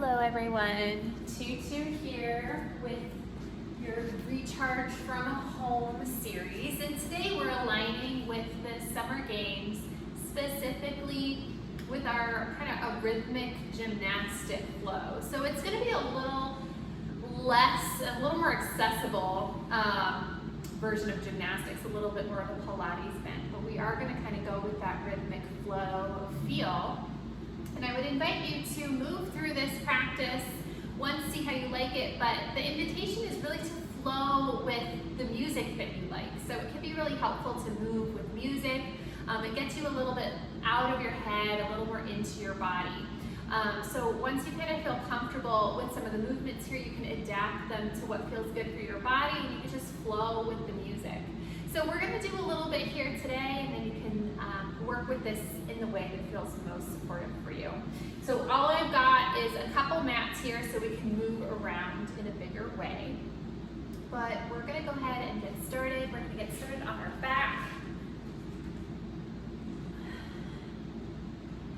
Hello everyone, Tutu here with your Recharge from Home series, and today we're aligning with the summer games, specifically with our kind of a rhythmic gymnastic flow. So it's going to be a little more accessible version of gymnastics, a little bit more of a Pilates bent, but we are going to kind of go with that rhythmic flow feel. And I would invite you to move through this practice, one, see how you like it, but the invitation is really to flow with the music that you like. So it can be really helpful to move with music. It gets you a little bit out of your head, a little more into your body. So once you kind of feel comfortable with some of the movements here, you can adapt them to what feels good for your body, and you can just flow with the music. So we're going to do a little bit here today, and then you can work with this in the way that feels most supportive for you. So all I've got is a couple mats here so we can move around in a bigger way. But we're going to go ahead and get started. We're going to get started on our back.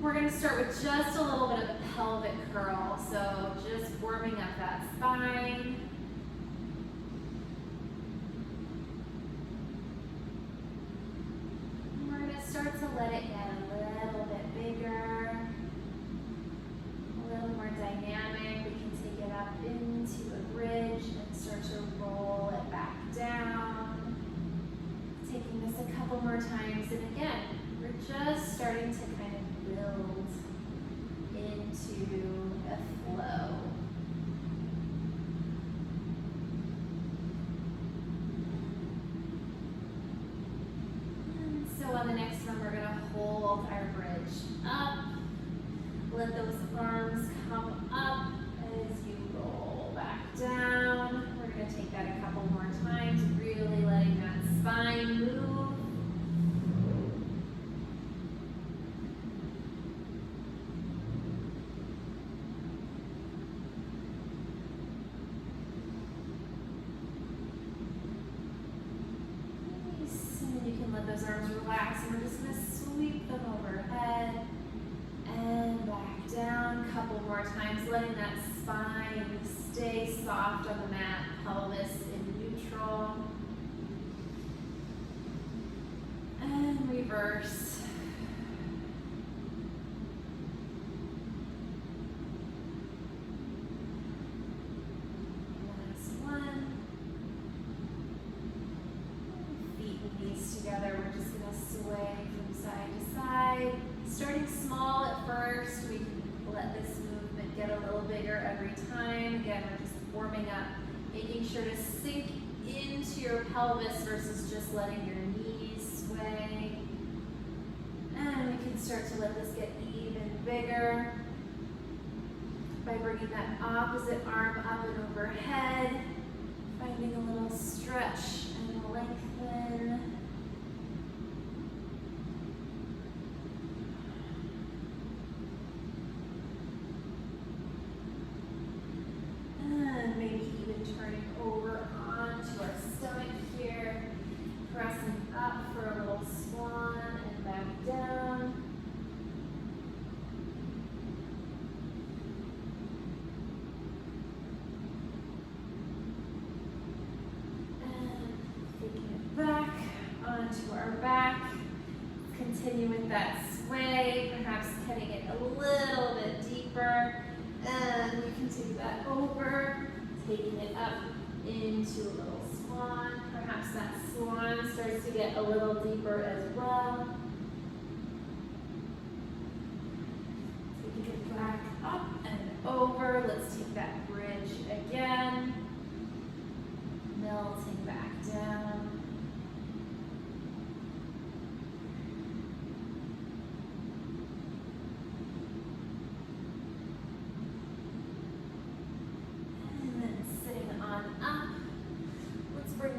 We're going to start with just a little bit of a pelvic curl, so just warming up that spine. We're going to start to let it get a little bit bigger, a little more dynamic. We can take it up into a bridge and start to roll it back down. Taking this a couple more times, and again, we're just starting to kind of build into a flow. And so on the next one, we're going to hold our bridge up. Let those arms come up as you roll back down. We're going to take that a couple more times, really letting that spine move. Those arms relax, and we're just going to sweep them overhead and back down. Couple more times, letting that spine stay soft on the mat, pelvis in neutral. And reverse. Together, we're just going to sway from side to side. Starting small at first, we can let this movement get a little bigger every time. Again, we're just warming up, making sure to sink into your pelvis versus just letting your knees sway. And we can start to let this get even bigger by bringing that opposite arm up and overhead, finding a little stretch and lengthen. Maybe even turning over onto our stomach here, pressing up for a little swan and back down. And taking it back onto our back. Continue with that sway, perhaps getting it a little bit deeper. And we can take that over, taking it up into a little swan. Perhaps that swan starts to get a little deeper as well. Taking it back up and over. Let's take that bridge again. Melting back down.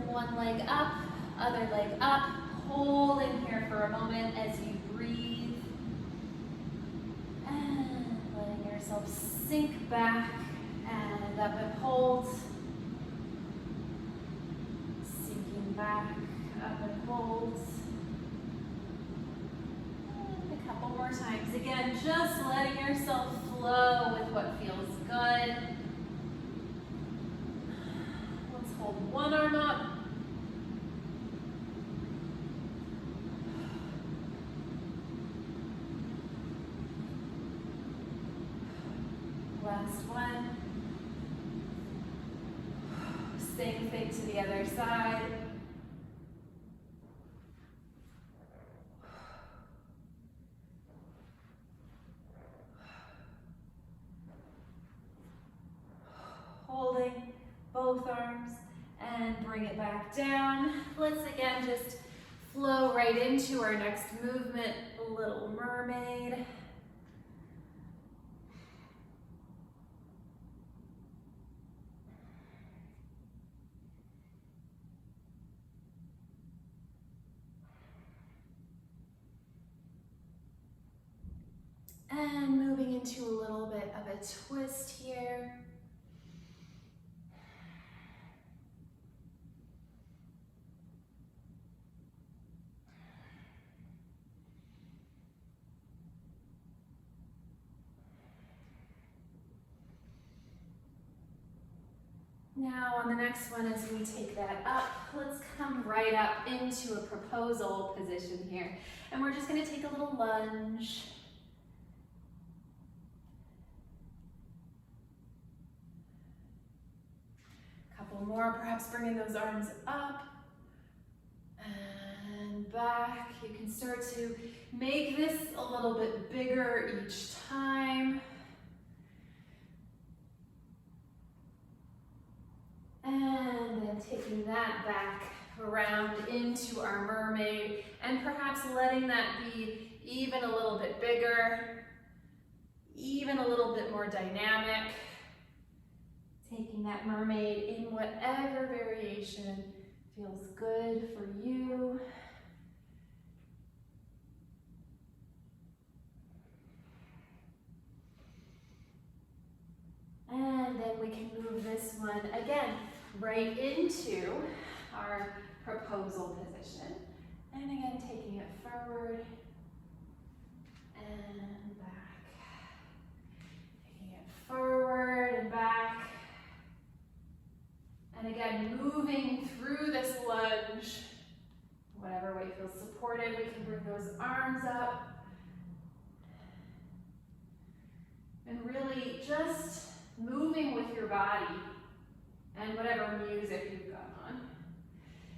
One leg up, other leg up, holding here for a moment as you breathe. And letting yourself sink back and up and hold. Sinking back, up and hold. And a couple more times. Again, just letting yourself flow with what feels good. Last one. Same thing to the other side. Holding both arms and bring it back down. Let's again just flow right into our next movement, Little Mermaid. And moving into a little bit of a twist here. Now on the next one, as we take that up, let's come right up into a proposal position here. And we're just going to take a little lunge. Couple more, perhaps bringing those arms up and back. You can start to make this a little bit bigger each time. And then taking that back around into our mermaid and perhaps letting that be even a little bit bigger, even a little bit more dynamic. Taking that mermaid in whatever variation feels good for you. And then we can move this one again right into our proposal position. And again, taking it forward and back. Taking it forward and back. And again, moving through this lunge, whatever way feels supported, we can bring those arms up. And really just moving with your body and whatever music you've got on.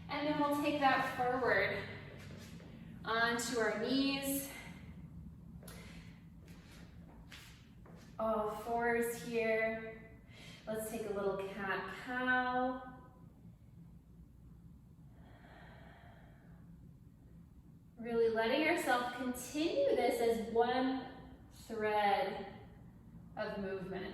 And then we'll take that forward onto our knees. All fours here. Let's take a little cat-cow. Really letting yourself continue this as one thread of movement.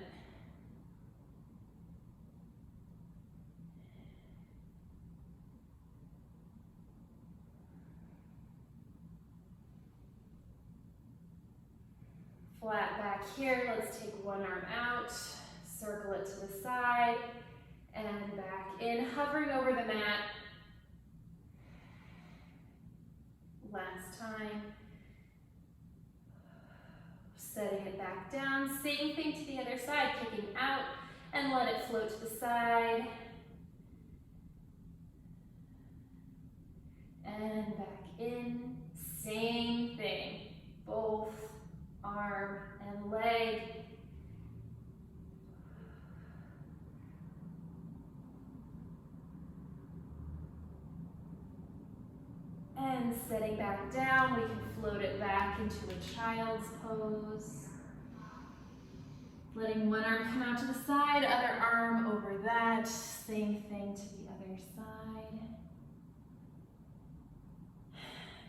Flat back here, let's take one arm out, circle it to the side, and back in, hovering over the mat. Last time. Setting it back down, same thing to the other side, kicking out and let it float to the side. And back in, same thing, both arm and leg. And setting back down, we can float it back into a child's pose. Letting one arm come out to the side, other arm over that. Same thing to the other side.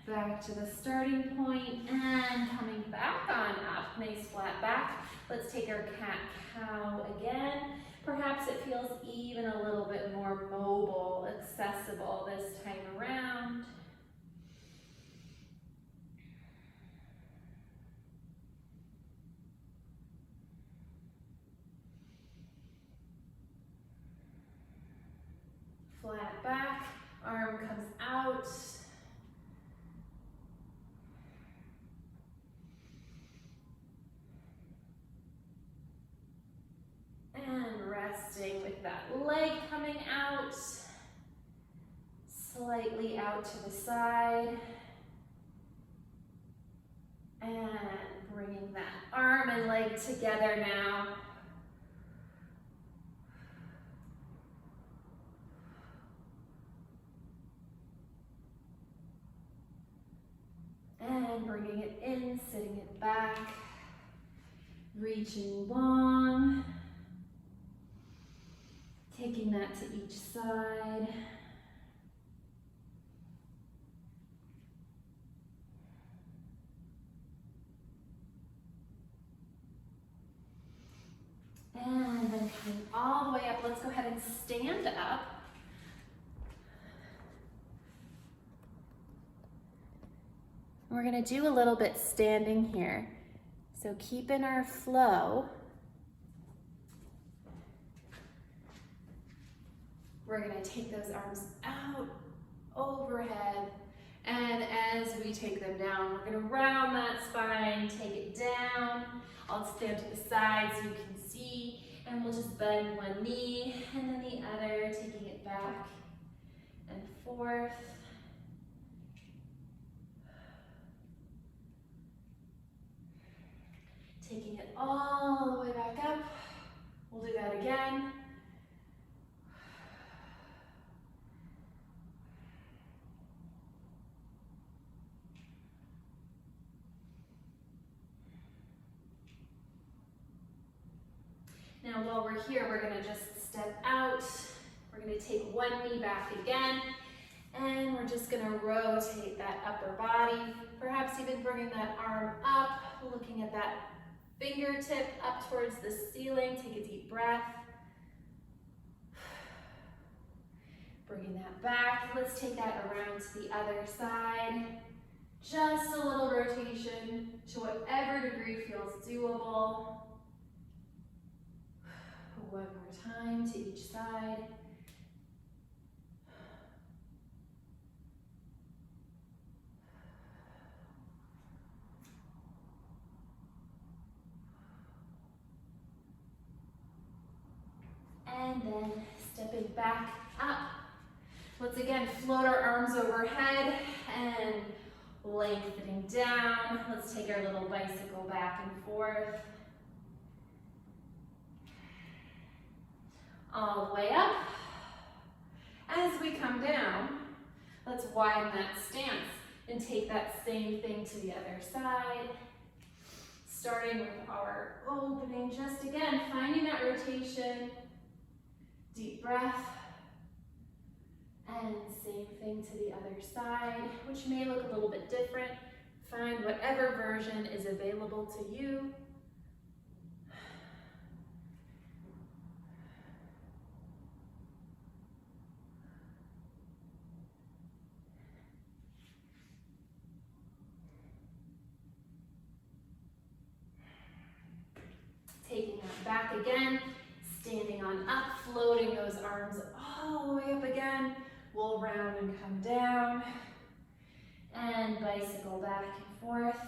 Back to the starting point and coming back on up. Nice flat back. Let's take our cat-cow again. Perhaps it feels even a little bit more mobile, accessible this time around. Flat back, arm comes out. And resting with that leg coming out, slightly out to the side. And bringing that arm and leg together now. And bringing it in, sitting it back, reaching long, taking that to each side. And then coming all the way up, let's go ahead and stand up. We're gonna do a little bit standing here. So keep in our flow. We're gonna take those arms out, overhead, and as we take them down, we're gonna round that spine, take it down. I'll stand to the side so you can see, and we'll just bend one knee and then the other, taking it back and forth. Taking it all the way back up. We'll do that again. Now while we're here, we're gonna just step out. We're gonna take one knee back again, and we're just gonna rotate that upper body, perhaps even bringing that arm up, looking at that fingertip up towards the ceiling. Take a deep breath. Bringing that back. Let's take that around to the other side. Just a little rotation to whatever degree feels doable. One more time to each side. And then stepping back up. Let's again float our arms overhead and lengthening down. Let's take our little bicycle back and forth. All the way up. As we come down, let's widen that stance and take that same thing to the other side. Starting with our opening, just again, finding that rotation. Deep breath. And same thing to the other side, which may look a little bit different. Find whatever version is available to you. Taking that back again, standing on up, floating those arms all the way up again. We'll round and come down, and bicycle back and forth.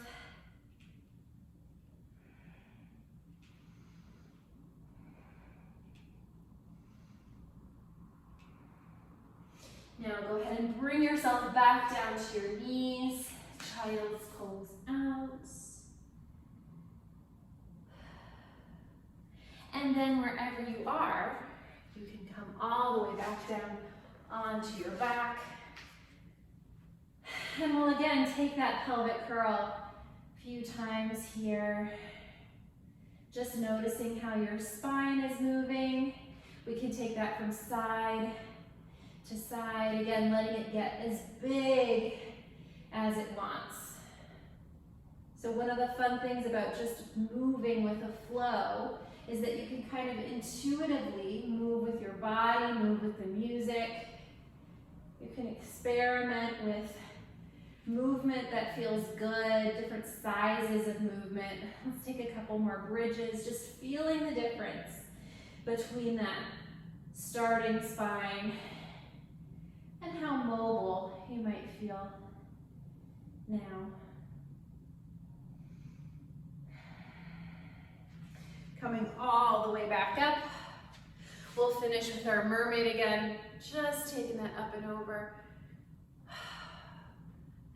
Now go ahead and bring yourself back down to your knees. Child's pose out. And then wherever you are, you can come all the way back down onto your back. And we'll again take that pelvic curl a few times here. Just noticing how your spine is moving. We can take that from side to side, again letting it get as big as it wants. So one of the fun things about just moving with a flow is that you can kind of intuitively move with your body, move with the music. You can experiment with movement that feels good, different sizes of movement. Let's take a couple more bridges, just feeling the difference between that starting spine and how mobile you might feel now. Coming all the way back up. We'll finish with our mermaid again, just taking that up and over.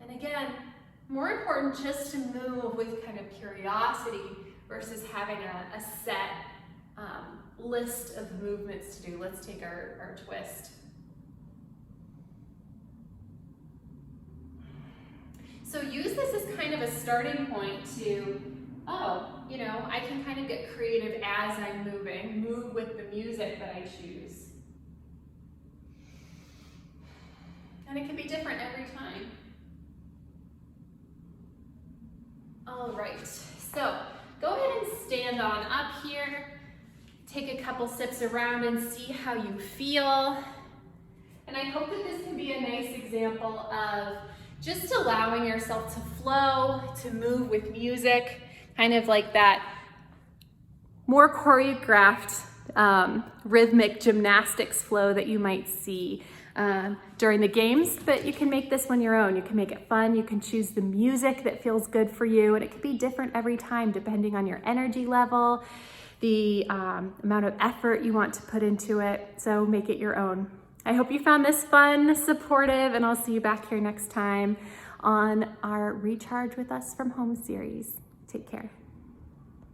And again, more important just to move with kind of curiosity versus having a set list of movements to do. Let's take our twist. So use this as kind starting point to, oh, you know, I can kind of get creative as I'm moving, move with the music that I choose. And it can be different every time. All right, so go ahead and stand on up here. Take a couple steps around and see how you feel. And I hope that this can be a nice example of just allowing yourself to flow, to move with music, kind of like that more choreographed rhythmic gymnastics flow that you might see during the games. But you can make this one your own. You can make it fun. You can choose the music that feels good for you, and it can be different every time depending on your energy level, the amount of effort you want to put into it. So make it your own. I hope you found this fun, supportive, and I'll see you back here next time on our Recharge with Us from Home series. Take care.